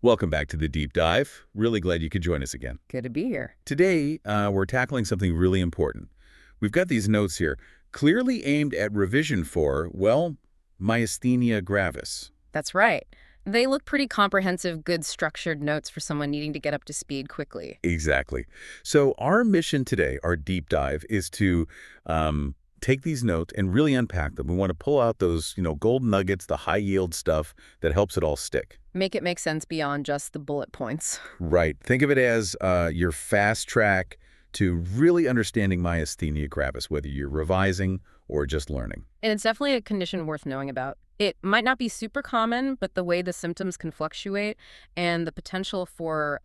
Welcome back to the Deep Dive. Really glad you could join us again. Good to be here. Today, we're tackling something really important. We've got these notes here, clearly aimed at revision for, well, myasthenia gravis. That's right. They look pretty comprehensive, good structured notes for someone needing to get up to speed quickly. Exactly. So our mission today, our deep dive, is to take these notes and really unpack them. We want to pull out those, gold nuggets, the high-yield stuff that helps it all stick. Make it make sense beyond just the bullet points. Right. Think of it as your fast track to really understanding myasthenia gravis, whether you're revising or just learning. And it's definitely a condition worth knowing about. It might not be super common, but the way the symptoms can fluctuate and the potential for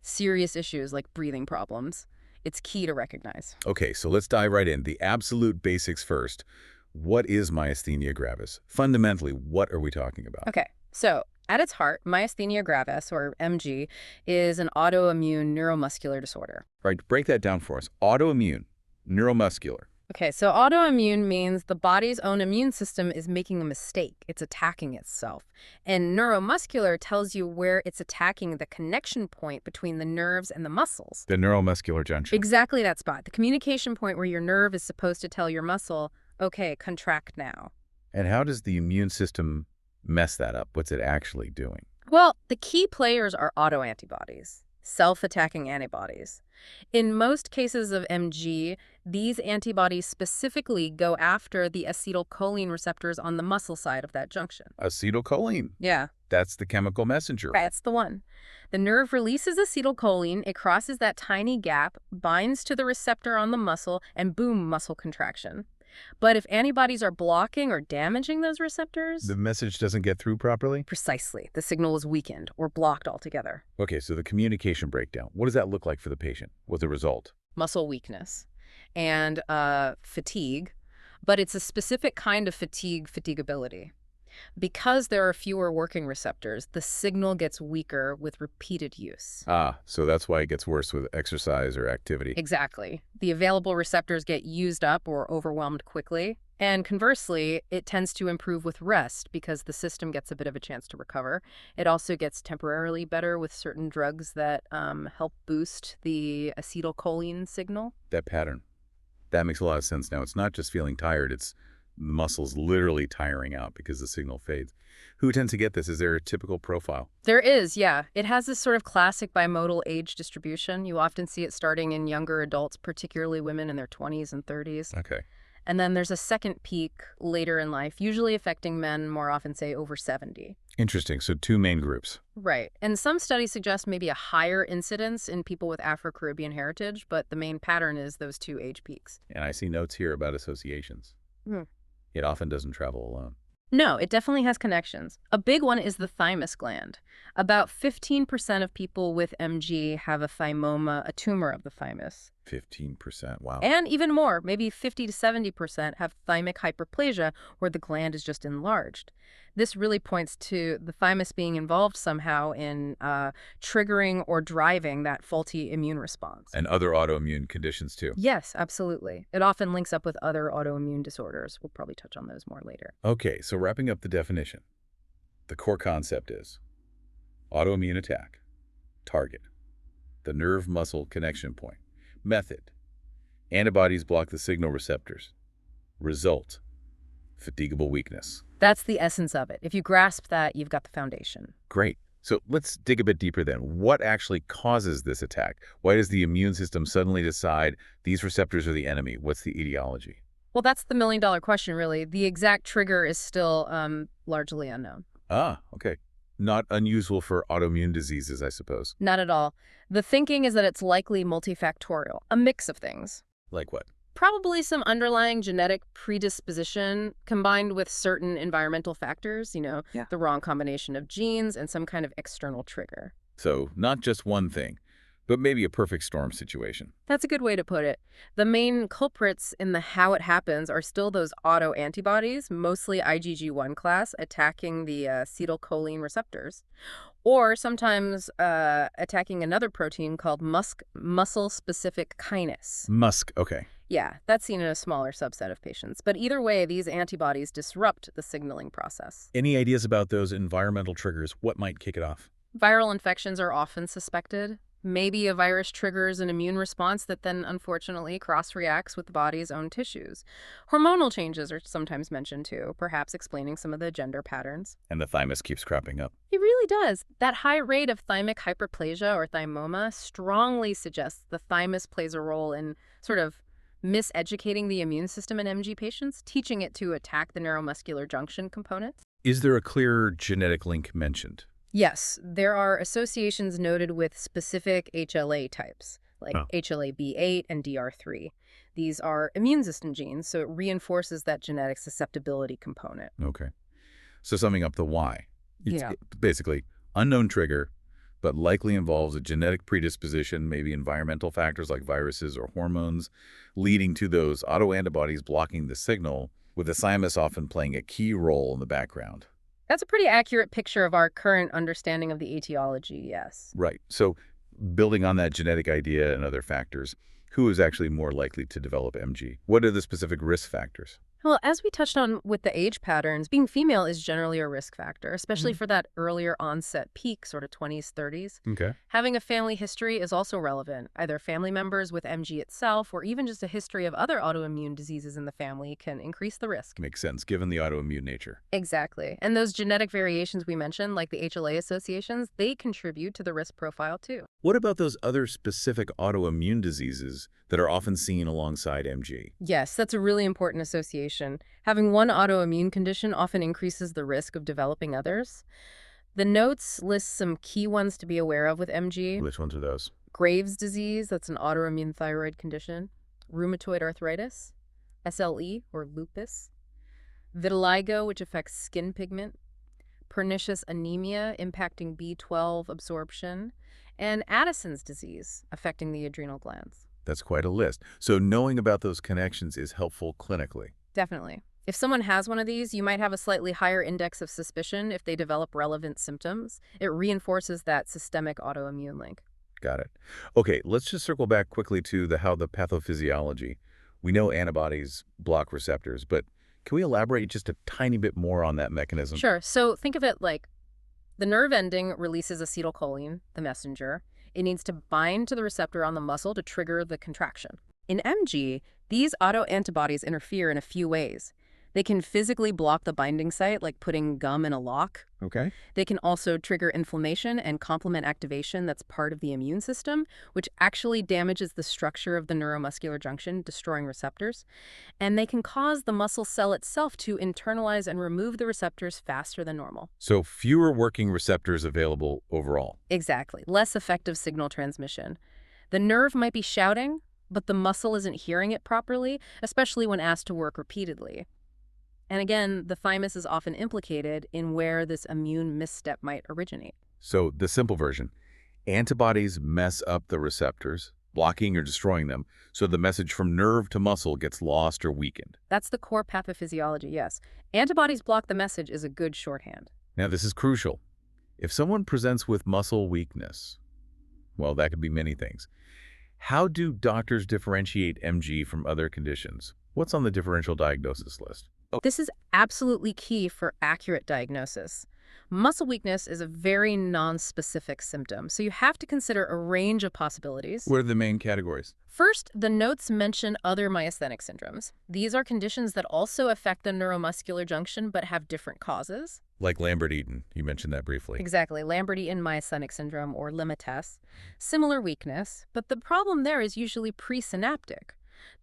serious issues like breathing problems, it's key to recognize. Okay, so let's dive right in. The absolute basics first. What is myasthenia gravis? Fundamentally, what are we talking about? Okay, so at its heart, myasthenia gravis, or MG, is an autoimmune neuromuscular disorder. Right, break that down for us. Autoimmune, neuromuscular. Okay, so autoimmune means the body's own immune system is making a mistake. It's attacking itself. And neuromuscular tells you where it's attacking the connection point between the nerves and the muscles. The neuromuscular junction. Exactly that spot. The communication point where your nerve is supposed to tell your muscle, okay, contract now. And how does the immune system mess that up? What's it actually doing? Well, the key players are autoantibodies, self-attacking antibodies. In most cases of MG, these antibodies specifically go after the acetylcholine receptors on the muscle side of that junction. Acetylcholine. Yeah. That's the chemical messenger. That's the one. The nerve releases acetylcholine, it crosses that tiny gap, binds to the receptor on the muscle, and boom, muscle contraction. But if antibodies are blocking or damaging those receptors... The message doesn't get through properly? Precisely. The signal is weakened or blocked altogether. Okay, so the communication breakdown. What does that look like for the patient? What's the result? Muscle weakness and fatigue, but it's a specific kind of fatigability. Because there are fewer working receptors, the signal gets weaker with repeated use. Ah, so that's why it gets worse with exercise or activity. Exactly. The available receptors get used up or overwhelmed quickly. And conversely, it tends to improve with rest because the system gets a bit of a chance to recover. It also gets temporarily better with certain drugs that help boost the acetylcholine signal. That pattern. That makes a lot of sense now. It's not just feeling tired, it's the muscles literally tiring out because the signal fades. Who tends to get this? Is there a typical profile? There is, yeah. It has this sort of classic bimodal age distribution. You often see it starting in younger adults, particularly women in their 20s and 30s. Okay. And then there's a second peak later in life, usually affecting men more often, say, over 70. Interesting. So two main groups. Right. And some studies suggest maybe a higher incidence in people with Afro-Caribbean heritage, but the main pattern is those two age peaks. And I see notes here about associations. Hmm. It often doesn't travel alone. No, it definitely has connections. A big one is the thymus gland. About 15% of people with MG have a thymoma, a tumor of the thymus. 15%, wow. And even more, maybe 50 to 70% have thymic hyperplasia, where the gland is just enlarged. This really points to the thymus being involved somehow in triggering or driving that faulty immune response. And other autoimmune conditions too. Yes, absolutely. It often links up with other autoimmune disorders. We'll probably touch on those more later. Okay, so wrapping up the definition. The core concept is autoimmune attack, target, the nerve-muscle connection point, method, antibodies block the signal receptors, result, fatigable weakness. That's the essence of it. If you grasp that, you've got the foundation. Great. So let's dig a bit deeper then. What actually causes this attack? Why does the immune system suddenly decide these receptors are the enemy? What's the etiology? Well, that's the million-dollar question, really. The exact trigger is still largely unknown. Ah, okay. Not unusual for autoimmune diseases, I suppose. Not at all. The thinking is that it's likely multifactorial, a mix of things. Like what? Probably some underlying genetic predisposition combined with certain environmental factors, the wrong combination of genes and some kind of external trigger. So not just one thing, but maybe a perfect storm situation. That's a good way to put it. The main culprits in the how it happens are still those autoantibodies, mostly IgG1 class, attacking the acetylcholine receptors, or sometimes attacking another protein called MuSK, muscle-specific kinase. MuSK, okay. Yeah, that's seen in a smaller subset of patients. But either way, these antibodies disrupt the signaling process. Any ideas about those environmental triggers? What might kick it off? Viral infections are often suspected. Maybe a virus triggers an immune response that then unfortunately cross-reacts with the body's own tissues. Hormonal changes are sometimes mentioned too, perhaps explaining some of the gender patterns. And the thymus keeps cropping up. It really does. That high rate of thymic hyperplasia or thymoma strongly suggests the thymus plays a role in sort of miseducating the immune system in MG patients, teaching it to attack the neuromuscular junction components. Is there a clear genetic link mentioned? Yes, there are associations noted with specific HLA types, like HLA-B8 and DR3. These are immune system genes, so it reinforces that genetic susceptibility component. Okay. So summing up the why. Yeah. Basically, unknown trigger, but likely involves a genetic predisposition, maybe environmental factors like viruses or hormones, leading to those autoantibodies blocking the signal, with the thymus often playing a key role in the background. That's a pretty accurate picture of our current understanding of the etiology, yes. Right. So building on that genetic idea and other factors, who is actually more likely to develop MG? What are the specific risk factors? Well, as we touched on with the age patterns, being female is generally a risk factor, especially for that earlier onset peak, sort of 20s, 30s. Okay. Having a family history is also relevant. Either family members with MG itself or even just a history of other autoimmune diseases in the family can increase the risk. Makes sense, given the autoimmune nature. Exactly. And those genetic variations we mentioned, like the HLA associations, they contribute to the risk profile too. What about those other specific autoimmune diseases that are often seen alongside MG? Yes, that's a really important association. Having one autoimmune condition often increases the risk of developing others. The notes list some key ones to be aware of with MG. Which ones are those? Graves' disease, that's an autoimmune thyroid condition. Rheumatoid arthritis. SLE, or lupus. Vitiligo, which affects skin pigment. Pernicious anemia, impacting B12 absorption. And Addison's disease, affecting the adrenal glands. That's quite a list. So knowing about those connections is helpful clinically. Definitely. If someone has one of these, you might have a slightly higher index of suspicion if they develop relevant symptoms. It reinforces that systemic autoimmune link. Got it. Okay, let's just circle back quickly to how the pathophysiology. We know antibodies block receptors, but can we elaborate just a tiny bit more on that mechanism? Sure. So think of it like the nerve ending releases acetylcholine, the messenger. It needs to bind to the receptor on the muscle to trigger the contraction. In MG, these autoantibodies interfere in a few ways. They can physically block the binding site, like putting gum in a lock. Okay. They can also trigger inflammation and complement activation that's part of the immune system, which actually damages the structure of the neuromuscular junction, destroying receptors. And they can cause the muscle cell itself to internalize and remove the receptors faster than normal. So fewer working receptors available overall. Exactly. Less effective signal transmission. The nerve might be shouting, but the muscle isn't hearing it properly, especially when asked to work repeatedly. And again, the thymus is often implicated in where this immune misstep might originate. So the simple version, antibodies mess up the receptors, blocking or destroying them, so the message from nerve to muscle gets lost or weakened. That's the core pathophysiology, yes. Antibodies block the message is a good shorthand. Now this is crucial. If someone presents with muscle weakness, well, that could be many things. How do doctors differentiate MG from other conditions? What's on the differential diagnosis list? This is absolutely key for accurate diagnosis. Muscle weakness is a very non-specific symptom, so you have to consider a range of possibilities. What are the main categories? First, the notes mention other myasthenic syndromes. These are conditions that also affect the neuromuscular junction but have different causes. Like Lambert-Eaton, you mentioned that briefly. Exactly, Lambert-Eaton myasthenic syndrome, or LMATES. Similar weakness, but the problem there is usually presynaptic.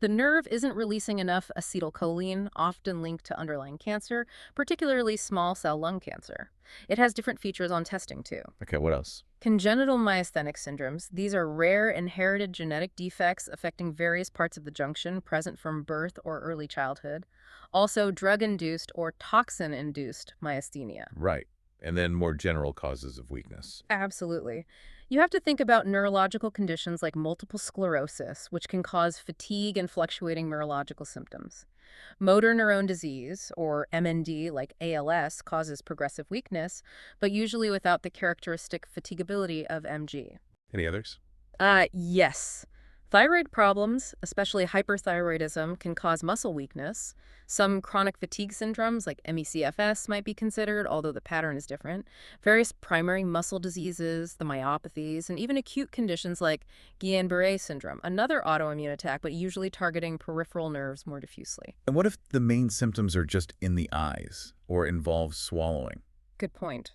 The nerve isn't releasing enough acetylcholine, often linked to underlying cancer, particularly small cell lung cancer. It has different features on testing, too. Okay, what else? Congenital myasthenic syndromes. These are rare inherited genetic defects affecting various parts of the junction present from birth or early childhood. Also, drug-induced or toxin-induced myasthenia. Right. And then more general causes of weakness. Absolutely. You have to think about neurological conditions like multiple sclerosis, which can cause fatigue and fluctuating neurological symptoms. Motor neuron disease, or MND, like ALS, causes progressive weakness, but usually without the characteristic fatigability of MG. Any others? Yes. Thyroid problems, especially hyperthyroidism, can cause muscle weakness. Some chronic fatigue syndromes like ME/CFS might be considered, although the pattern is different. Various primary muscle diseases, the myopathies, and even acute conditions like Guillain-Barré syndrome, another autoimmune attack, but usually targeting peripheral nerves more diffusely. And what if the main symptoms are just in the eyes or involve swallowing? Good point.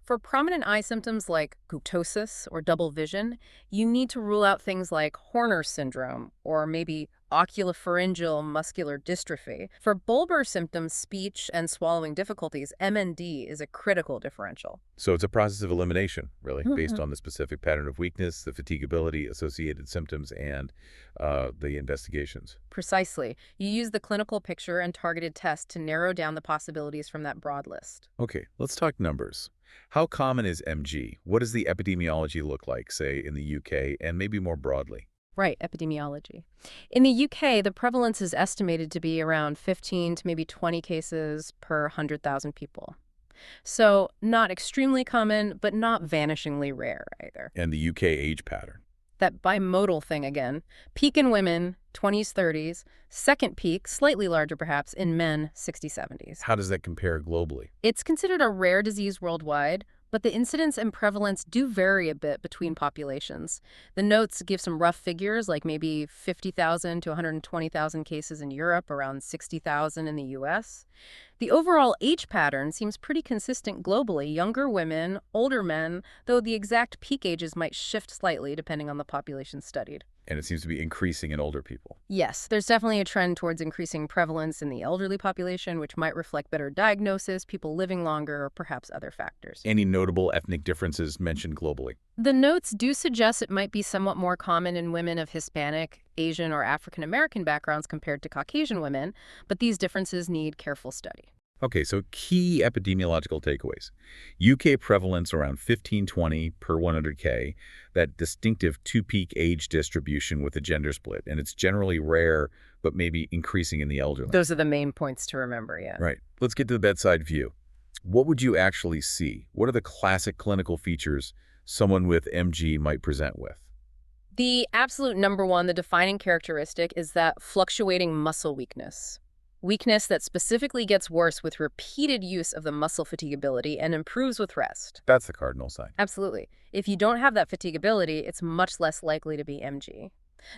For prominent eye symptoms like ptosis or double vision, you need to rule out things like Horner syndrome or maybe oculopharyngeal muscular dystrophy. For bulbar symptoms, speech and swallowing difficulties, MND is a critical differential. So it's a process of elimination, really, based Mhm. on the specific pattern of weakness, the fatigability, associated symptoms, and the investigations. Precisely. You use the clinical picture and targeted test to narrow down the possibilities from that broad list. Okay, let's talk numbers. How common is MG? What does the epidemiology look like, say, in the UK and maybe more broadly? Right, epidemiology. In the UK, the prevalence is estimated to be around 15 to maybe 20 cases per 100,000 people. So, not extremely common, but not vanishingly rare either. And the UK age pattern. That bimodal thing again. Peak in women, 20s, 30s. Second peak, slightly larger perhaps, in men, 60s, 70s. How does that compare globally? It's considered a rare disease worldwide, but the incidence and prevalence do vary a bit between populations. The notes give some rough figures, like maybe 50,000 to 120,000 cases in Europe, around 60,000 in the US. The overall age pattern seems pretty consistent globally, younger women, older men, though the exact peak ages might shift slightly depending on the population studied. And it seems to be increasing in older people. Yes, there's definitely a trend towards increasing prevalence in the elderly population, which might reflect better diagnosis, people living longer, or perhaps other factors. Any notable ethnic differences mentioned globally? The notes do suggest it might be somewhat more common in women of Hispanic, Asian, or African American backgrounds compared to Caucasian women, but these differences need careful study. Okay, so key epidemiological takeaways. UK prevalence around 15-20 per 100K, that distinctive two-peak age distribution with a gender split, and it's generally rare, but maybe increasing in the elderly. Those are the main points to remember, yeah. Right. Let's get to the bedside view. What would you actually see? What are the classic clinical features someone with MG might present with? The absolute number one, the defining characteristic, is that fluctuating muscle weakness. Weakness that specifically gets worse with repeated use of the muscle fatigability and improves with rest. That's the cardinal sign. Absolutely. If you don't have that fatigability, it's much less likely to be MG.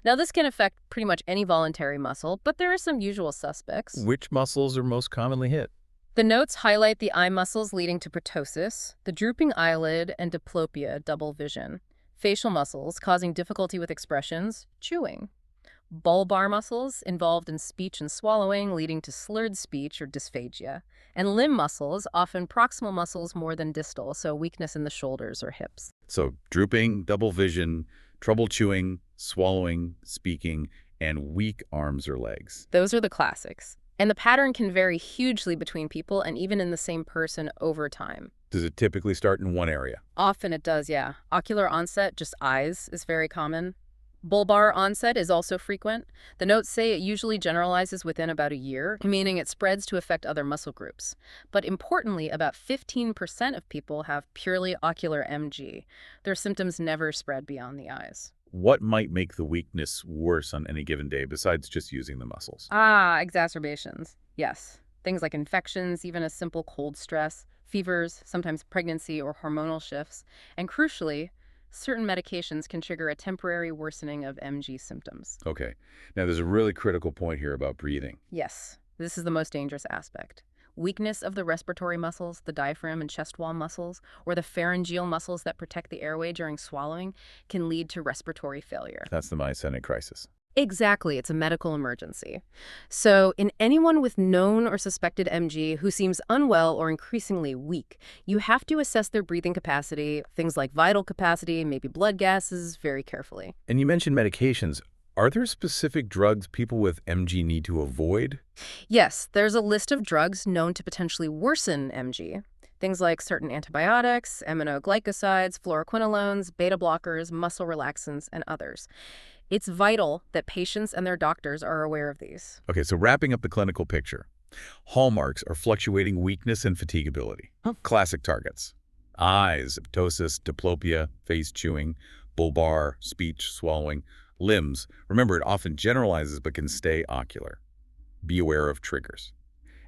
Now, this can affect pretty much any voluntary muscle, but there are some usual suspects. Which muscles are most commonly hit? The notes highlight the eye muscles leading to ptosis, the drooping eyelid, and diplopia, double vision. Facial muscles causing difficulty with expressions, chewing. Bulbar muscles involved in speech and swallowing, leading to slurred speech or dysphagia. And limb muscles, often proximal muscles more than distal, so weakness in the shoulders or hips. So drooping, double vision, trouble chewing, swallowing, speaking, and weak arms or legs. Those are the classics. And the pattern can vary hugely between people and even in the same person over time. Does it typically start in one area? Often it does, yeah. Ocular onset, just eyes, is very common. Bulbar onset is also frequent. The notes say it usually generalizes within about a year, meaning it spreads to affect other muscle groups. But importantly, about 15% of people have purely ocular MG. Their symptoms never spread beyond the eyes. What might make the weakness worse on any given day besides just using the muscles? Exacerbations. Yes. Things like infections, even a simple cold stress, fevers, sometimes pregnancy or hormonal shifts, and crucially, certain medications can trigger a temporary worsening of MG symptoms. Okay. Now, there's a really critical point here about breathing. Yes, this is the most dangerous aspect. Weakness of the respiratory muscles, the diaphragm and chest wall muscles, or the pharyngeal muscles that protect the airway during swallowing can lead to respiratory failure. That's the myasthenia crisis. Exactly, it's a medical emergency. So, in anyone with known or suspected MG who seems unwell or increasingly weak, you have to assess their breathing capacity, things like vital capacity, maybe blood gases, very carefully. And you mentioned medications. Are there specific drugs people with MG need to avoid? Yes, there's a list of drugs known to potentially worsen MG. Things like certain antibiotics, aminoglycosides, fluoroquinolones, beta blockers, muscle relaxants, and others. It's vital that patients and their doctors are aware of these. Okay, so wrapping up the clinical picture. Hallmarks are fluctuating weakness and fatigability. Classic targets. Eyes, ptosis, diplopia, face chewing, bulbar, speech, swallowing. Limbs. Remember, it often generalizes but can stay ocular. Be aware of triggers.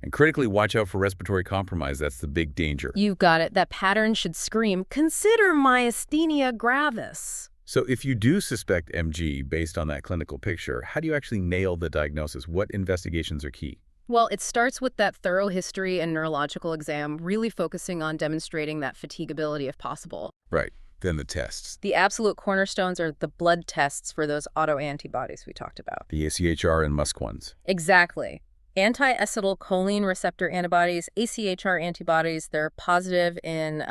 And critically, watch out for respiratory compromise. That's the big danger. You've got it. That pattern should scream, consider myasthenia gravis. So if you do suspect MG based on that clinical picture, how do you actually nail the diagnosis? What investigations are key? Well, it starts with that thorough history and neurological exam, really focusing on demonstrating that fatigability if possible. Right. Then the tests. The absolute cornerstones are the blood tests for those autoantibodies we talked about. The AChR and MuSK ones. Exactly. Anti-acetylcholine receptor antibodies, AChR antibodies, they're positive in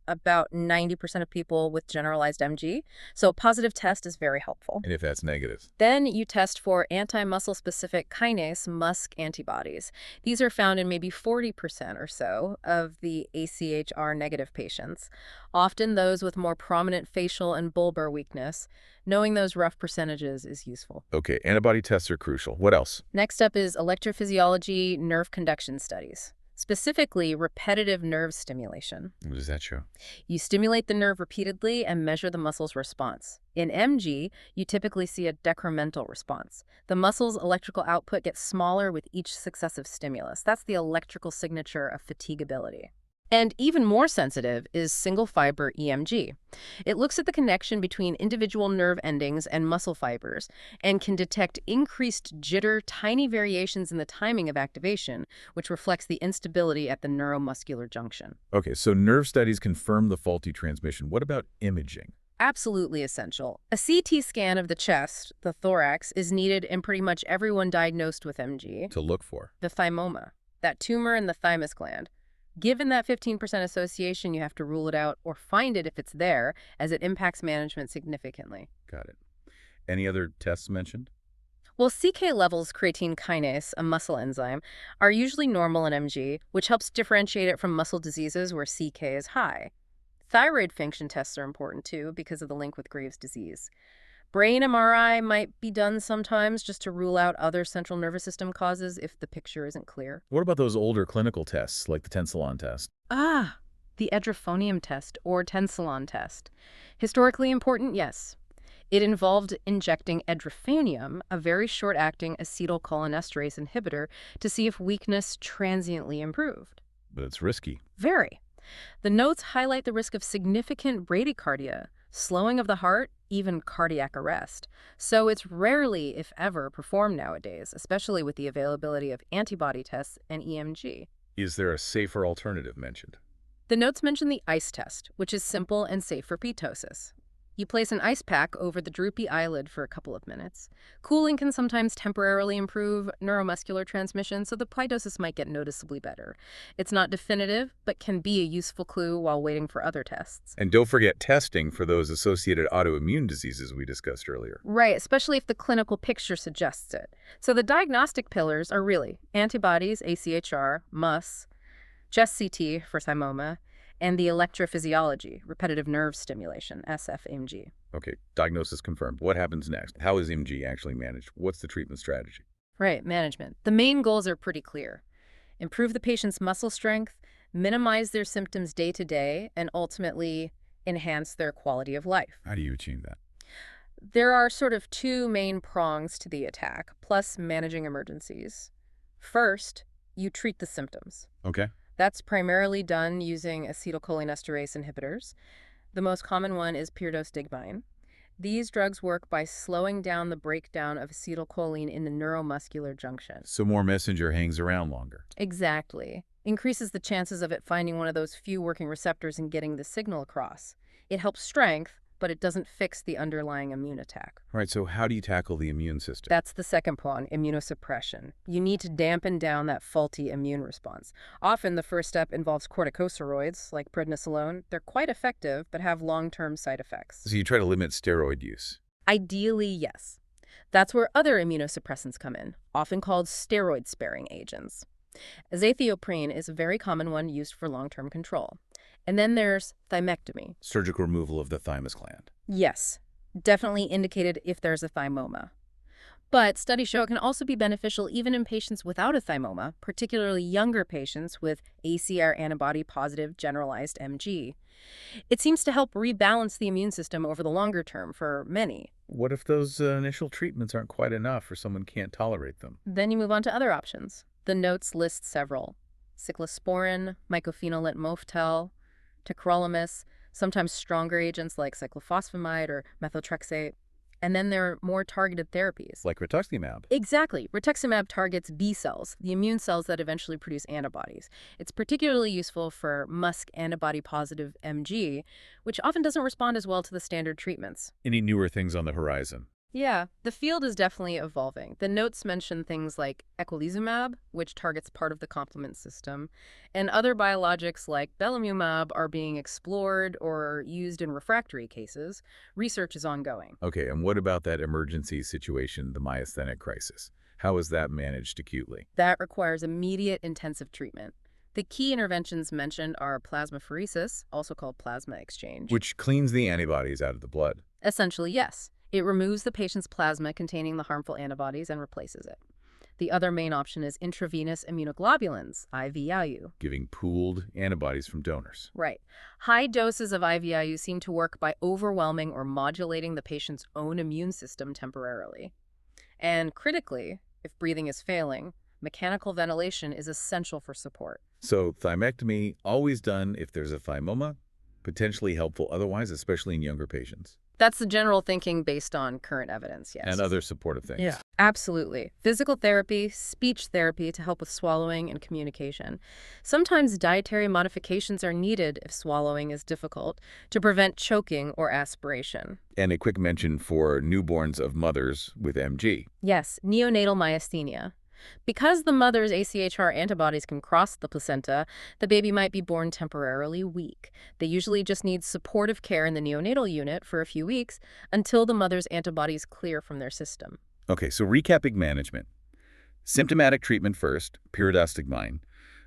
about 90% of people with generalized MG. So a positive test is very helpful. And if that's negative? Then you test for anti-muscle specific kinase, MuSK antibodies. These are found in maybe 40% or so of the AChR negative patients, often those with more prominent facial and bulbar weakness. Knowing those rough percentages is useful. Okay, antibody tests are crucial. What else? Next up is electrophysiology nerve conduction studies. Specifically, repetitive nerve stimulation. What does that show? You stimulate the nerve repeatedly and measure the muscle's response. In MG, you typically see a decremental response. The muscle's electrical output gets smaller with each successive stimulus. That's the electrical signature of fatigability. And even more sensitive is single-fiber EMG. It looks at the connection between individual nerve endings and muscle fibers and can detect increased jitter, tiny variations in the timing of activation, which reflects the instability at the neuromuscular junction. Okay, so nerve studies confirm the faulty transmission. What about imaging? Absolutely essential. A CT scan of the chest, the thorax, is needed in pretty much everyone diagnosed with MG. To look for? The thymoma, that tumor in the thymus gland. Given that 15% association, you have to rule it out or find it if it's there, as it impacts management significantly. Got it. Any other tests mentioned? Well, CK levels, creatine kinase, a muscle enzyme, are usually normal in MG, which helps differentiate it from muscle diseases where CK is high. Thyroid function tests are important too because of the link with Graves' disease. Brain MRI might be done sometimes just to rule out other central nervous system causes if the picture isn't clear. What about those older clinical tests, like the tensilon test? The edrophonium test or tensilon test. Historically important, yes. It involved injecting edrophonium, a very short-acting acetylcholinesterase inhibitor, to see if weakness transiently improved. But it's risky. Very. The notes highlight the risk of significant bradycardia, slowing of the heart, even cardiac arrest. So it's rarely, if ever, performed nowadays, especially with the availability of antibody tests and EMG. Is there a safer alternative mentioned? The notes mention the ICE test, which is simple and safe for ptosis. You place an ice pack over the droopy eyelid for a couple of minutes. Cooling can sometimes temporarily improve neuromuscular transmission, so the ptosis might get noticeably better. It's not definitive, but can be a useful clue while waiting for other tests. And don't forget testing for those associated autoimmune diseases we discussed earlier. Right, especially if the clinical picture suggests it. So the diagnostic pillars are really antibodies, AChR, MuSK, chest CT for thymoma, and the electrophysiology, repetitive nerve stimulation, SFMG. Okay, diagnosis confirmed. What happens next? How is MG actually managed? What's the treatment strategy? Right, management. The main goals are pretty clear. Improve the patient's muscle strength, minimize their symptoms day to day, and ultimately enhance their quality of life. How do you achieve that? There are sort of two main prongs to the attack, plus managing emergencies. First, you treat the symptoms. Okay. That's primarily done using acetylcholinesterase inhibitors. The most common one is pyridostigmine. These drugs work by slowing down the breakdown of acetylcholine in the neuromuscular junction. So more messenger hangs around longer. Exactly. Increases the chances of it finding one of those few working receptors and getting the signal across. It helps strength, but it doesn't fix the underlying immune attack. All right, so how do you tackle the immune system? That's the second pawn, immunosuppression. You need to dampen down that faulty immune response. Often the first step involves corticosteroids, like prednisolone. They're quite effective, but have long-term side effects. So you try to limit steroid use? Ideally, yes. That's where other immunosuppressants come in, often called steroid-sparing agents. Azathioprine is a very common one used for long-term control. And then there's thymectomy. Surgical removal of the thymus gland. Yes, definitely indicated if there's a thymoma. But studies show it can also be beneficial even in patients without a thymoma, particularly younger patients with AChR antibody-positive generalized MG. It seems to help rebalance the immune system over the longer term for many. What if those initial treatments aren't quite enough or someone can't tolerate them? Then you move on to other options. The notes list several: cyclosporin, mycophenolate mofetil, tacrolimus, sometimes stronger agents like cyclophosphamide or methotrexate. And then there are more targeted therapies. Like rituximab. Exactly. Rituximab targets B cells, the immune cells that eventually produce antibodies. It's particularly useful for MuSK antibody-positive MG, which often doesn't respond as well to the standard treatments. Any newer things on the horizon? Yeah, the field is definitely evolving. The notes mention things like eculizumab, which targets part of the complement system, and other biologics like belimumab are being explored or used in refractory cases. Research is ongoing. Okay, and what about that emergency situation, the myasthenia crisis? How is that managed acutely? That requires immediate intensive treatment. The key interventions mentioned are plasmapheresis, also called plasma exchange. Which cleans the antibodies out of the blood. Essentially, yes. It removes the patient's plasma containing the harmful antibodies and replaces it. The other main option is intravenous immunoglobulins, IVIU. Giving pooled antibodies from donors. Right. High doses of IVIU seem to work by overwhelming or modulating the patient's own immune system temporarily. And critically, if breathing is failing, mechanical ventilation is essential for support. So thymectomy, always done if there's a thymoma, potentially helpful otherwise, especially in younger patients. That's the general thinking based on current evidence, yes. And other supportive things. Yeah, absolutely. Physical therapy, speech therapy to help with swallowing and communication. Sometimes dietary modifications are needed if swallowing is difficult to prevent choking or aspiration. And a quick mention for newborns of mothers with MG. Yes, neonatal myasthenia. Because the mother's AChR antibodies can cross the placenta, the baby might be born temporarily weak. They usually just need supportive care in the neonatal unit for a few weeks until the mother's antibodies clear from their system. Okay, so recapping management. Symptomatic treatment first, pyridostigmine.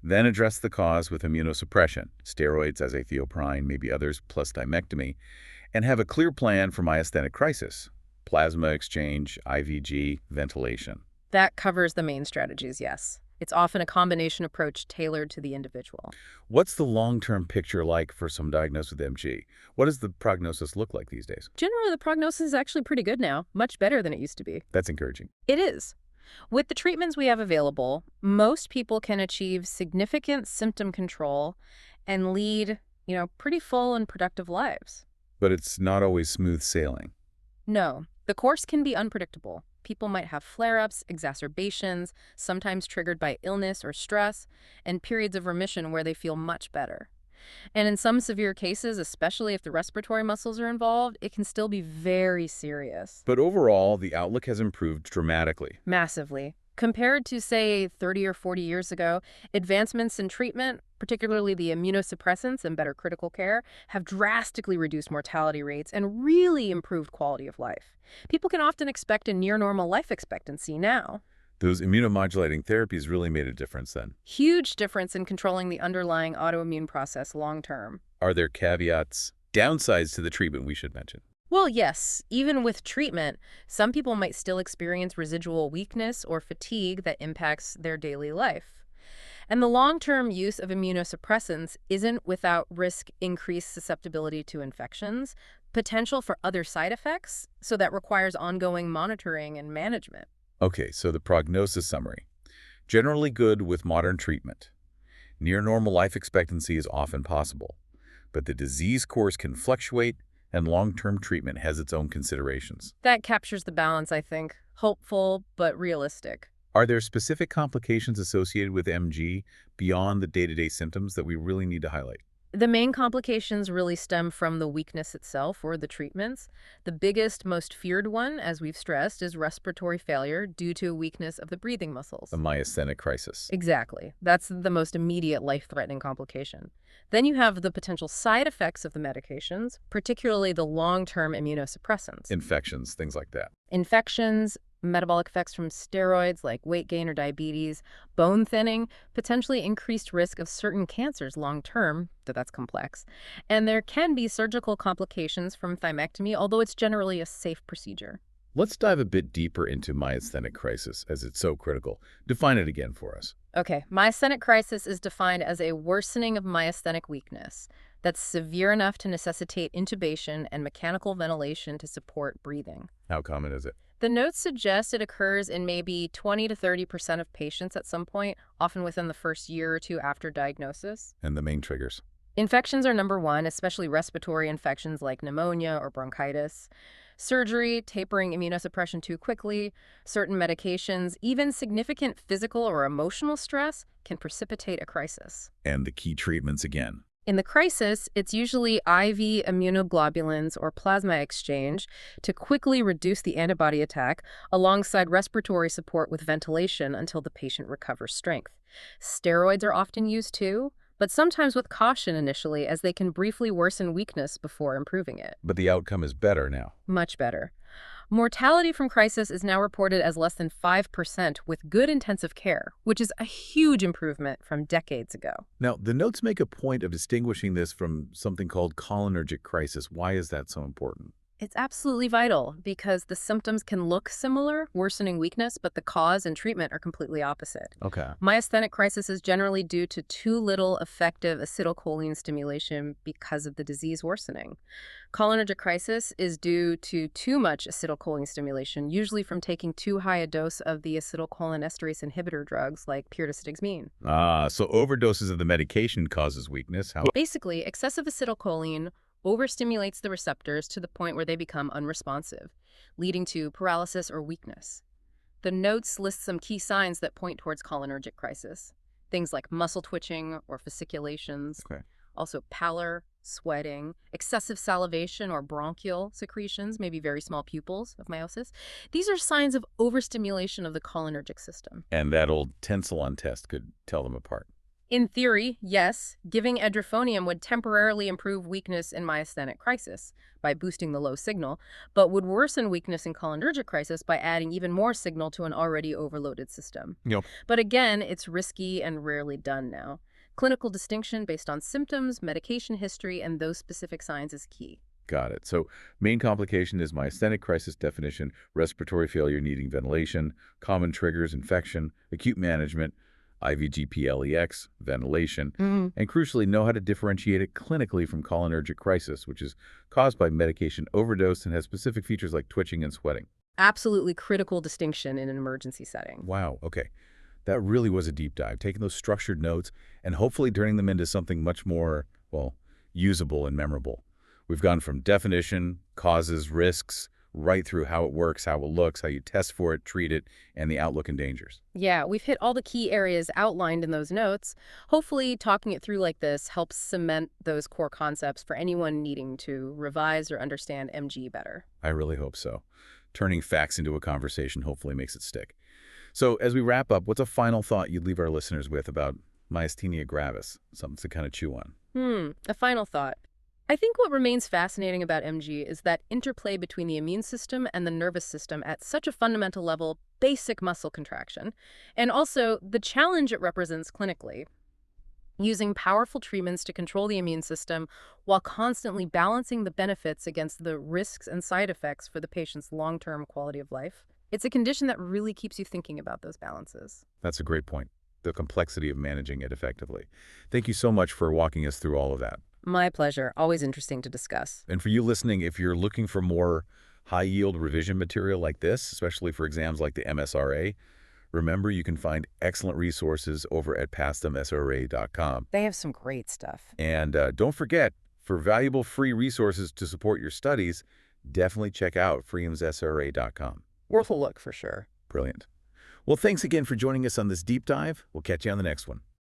Then address the cause with immunosuppression, steroids, azathioprine, maybe others, plus thymectomy. And have a clear plan for myasthenic crisis. Plasma exchange, IVG, ventilation. That covers the main strategies, yes. It's often a combination approach tailored to the individual. What's the long-term picture like for some diagnosed with MG? What does the prognosis look like these days? Generally, the prognosis is actually pretty good now, much better than it used to be. That's encouraging. It is. With the treatments we have available, most people can achieve significant symptom control and lead, pretty full and productive lives. But it's not always smooth sailing. No, the course can be unpredictable. People might have flare-ups, exacerbations, sometimes triggered by illness or stress, and periods of remission where they feel much better. And in some severe cases, especially if the respiratory muscles are involved, it can still be very serious. But overall, the outlook has improved dramatically. Massively. Compared to, say, 30 or 40 years ago, advancements in treatment, particularly the immunosuppressants and better critical care, have drastically reduced mortality rates and really improved quality of life. People can often expect a near-normal life expectancy now. Those immunomodulating therapies really made a difference then. Huge difference in controlling the underlying autoimmune process long-term. Are there caveats, downsides to the treatment we should mention? Well, yes, even with treatment, some people might still experience residual weakness or fatigue that impacts their daily life. And the long-term use of immunosuppressants isn't without risk increased susceptibility to infections, potential for other side effects, so that requires ongoing monitoring and management. Okay, so the prognosis summary. Generally good with modern treatment. Near normal life expectancy is often possible, but the disease course can fluctuate and long-term treatment has its own considerations. That captures the balance, I think. Hopeful, but realistic. Are there specific complications associated with MG beyond the day-to-day symptoms that we really need to highlight? The main complications really stem from the weakness itself or the treatments. The biggest, most feared one, as we've stressed, is respiratory failure due to weakness of the breathing muscles. The myasthenic crisis. Exactly. That's the most immediate life-threatening complication. Then you have the potential side effects of the medications, particularly the long-term immunosuppressants. Infections, things like that. Infections, metabolic effects from steroids like weight gain or diabetes, bone thinning, potentially increased risk of certain cancers long-term, though that's complex. And there can be surgical complications from thymectomy, although it's generally a safe procedure. Let's dive a bit deeper into myasthenic crisis, as it's so critical. Define it again for us. Okay, myasthenic crisis is defined as a worsening of myasthenic weakness. that's severe enough to necessitate intubation and mechanical ventilation to support breathing. How common is it? The notes suggest it occurs in maybe 20 to 30% of patients at some point, often within the first year or two after diagnosis. And the main triggers? Infections are number one, especially respiratory infections like pneumonia or bronchitis. Surgery, tapering immunosuppression too quickly, certain medications, even significant physical or emotional stress can precipitate a crisis. And the key treatments again? In the crisis, it's usually IV immunoglobulins or plasma exchange to quickly reduce the antibody attack, alongside respiratory support with ventilation until the patient recovers strength. Steroids are often used too, but sometimes with caution initially, as they can briefly worsen weakness before improving it. But the outcome is better now. Much better. Mortality from crisis is now reported as less than 5% with good intensive care, which is a huge improvement from decades ago. Now, the notes make a point of distinguishing this from something called cholinergic crisis. Why is that so important? It's absolutely vital because the symptoms can look similar, worsening weakness, but the cause and treatment are completely opposite. Okay. Myasthenic crisis is generally due to too little effective acetylcholine stimulation because of the disease worsening. Cholinergic crisis is due to too much acetylcholine stimulation, usually from taking too high a dose of the acetylcholinesterase inhibitor drugs like pyridostigmine. So overdoses of the medication causes weakness. How? Basically, excessive acetylcholine overstimulates the receptors to the point where they become unresponsive, leading to paralysis or weakness. The notes list some key signs that point towards cholinergic crisis. Things like muscle twitching or fasciculations, Okay. also pallor, sweating, excessive salivation or bronchial secretions, maybe very small pupils of meiosis. These are signs of overstimulation of the cholinergic system. And that old tensilon test could tell them apart. In theory, yes, giving edrophonium would temporarily improve weakness in myasthenic crisis by boosting the low signal, but would worsen weakness in cholinergic crisis by adding even more signal to an already overloaded system. Yep. But again, it's risky and rarely done now. Clinical distinction based on symptoms, medication history, and those specific signs is key. Got it. So main complication is myasthenic crisis definition, respiratory failure needing ventilation, common triggers, infection, acute management, IVGP-LEX, ventilation, and crucially know how to differentiate it clinically from cholinergic crisis, which is caused by medication overdose and has specific features like twitching and sweating. Absolutely critical distinction in an emergency setting. Wow, okay. That really was a deep dive, taking those structured notes and hopefully turning them into something much more, well, usable and memorable. We've gone from definition, causes, risks, right through how it works, how it looks, how you test for it, treat it, and the outlook and dangers. Yeah, we've hit all the key areas outlined in those notes. Hopefully, talking it through like this helps cement those core concepts for anyone needing to revise or understand MG better. I really hope so. Turning facts into a conversation hopefully makes it stick. So as we wrap up, what's a final thought you'd leave our listeners with about myasthenia gravis? Something to kind of chew on. A final thought. I think what remains fascinating about MG is that interplay between the immune system and the nervous system at such a fundamental level, basic muscle contraction, and also the challenge it represents clinically. Using powerful treatments to control the immune system while constantly balancing the benefits against the risks and side effects for the patient's long-term quality of life. It's a condition that really keeps you thinking about those balances. That's a great point. The complexity of managing it effectively. Thank you so much for walking us through all of that. My pleasure. Always interesting to discuss. And for you listening, if you're looking for more high-yield revision material like this, especially for exams like the MSRA, remember you can find excellent resources over at pastthemsra.com. They have some great stuff. And don't forget, for valuable free resources to support your studies, definitely check out freemsra.com. Worth a look for sure. Brilliant. Well, thanks again for joining us on this deep dive. We'll catch you on the next one.